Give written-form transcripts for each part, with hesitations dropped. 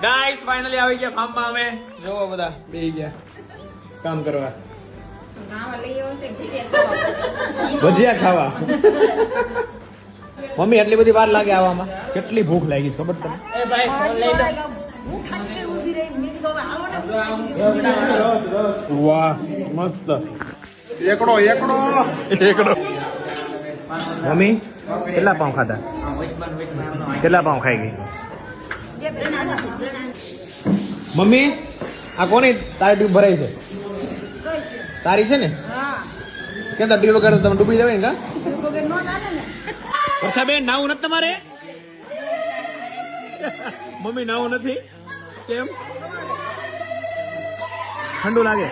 Guys finally આવી ગયા ફાર્મમાં અમે. જોવો બધા બેહી ગયા કામ કરવા. ભજીયા ખાવા. મમ્મી એટલી બધી વાર લાગે આવવામાં? કેટલી ભૂખ લાગી ખબર તમને? વાહ મસ્ત. એકડો એકડો એકડો. મમ્મી કેટલા પાઉં ખાધા? કેટલા પાઉં ખાઈ ગઈ મમ્મી? આ કોની તારી ટ્યુબ ભરાઈ છે? તારી છે ને? કેમ તાર ટ્યુબ વગર તમે ડૂબી જવાય ને? કા વર્ષાબેન નાવું નથી તમારે? મમ્મી નાવું નથી કેમ? ઠંડુ લાગે?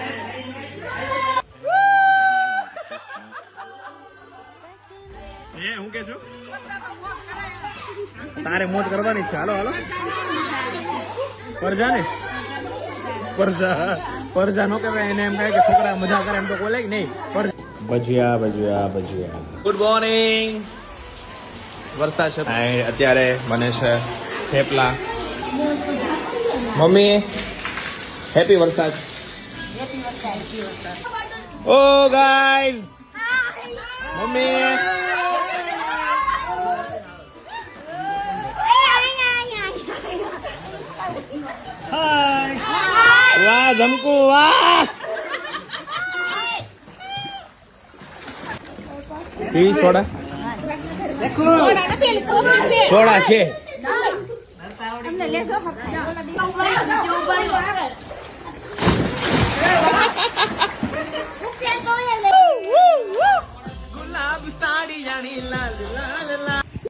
હું કે છું તારે મોજ કરવાની ઈચ્છા. હાલો હાલો પરજા ને પરજા નો કહેવાય એને. એમ કહે કે છોકરા મજા કરે એમ તો બોલે કે નહીં. ભજીયા ભજીયા ભજીયા. Good morning. વરસાદ છે અત્યારે. બને છે થેપલા. મમ્મી હેપી વરસાદ. ઓ ગાઈઝ મમ્મી વાહ ધમકુ વાહ. પી સોડા? સોડા છે.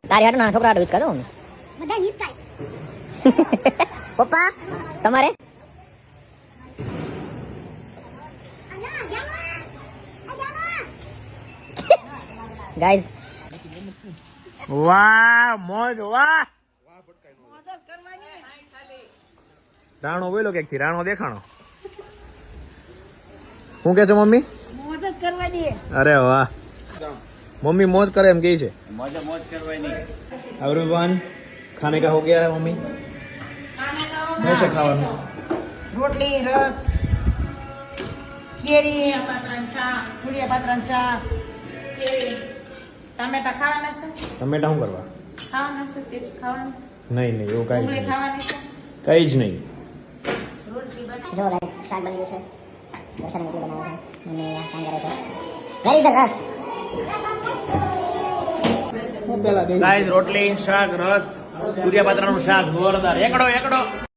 તારી હાટ ના છોકરા હાટ કરો પપ્પા તમારે ગાઈઝ. વાહ મોજ વાહ. રાણો બોલો કે રાણો દેખાણો. શું કે છે મમ્મી? મોજ જ કરવાની. અરે વાહ मम्मी मौज करे हम कही मौज करवानी. एवरीवन खाने का हो गया है मम्मी? कैसे खावा? रोटली रस केरी પૂરિયા પાત્રાનું શાક ટમેટા ખાવાના છે. टमेटा શું કરવા? ખાવાના છે. ચિપ્સ ખાવાની. નહીં નહીં એવું કઈ ડુંગળી ખાવાની છે. કઈ જ નહીં. રોટલી જો ગાઈસ શાક બની ગયું છે. દર્શન મોટી બનાવે છે અને કામ કરે છે. વેરી ધ રસ. ગાઈસ રોટલી શાક રસ પૂરિયા પાત્રાનું શાક જોરદાર. એકડો એકડો.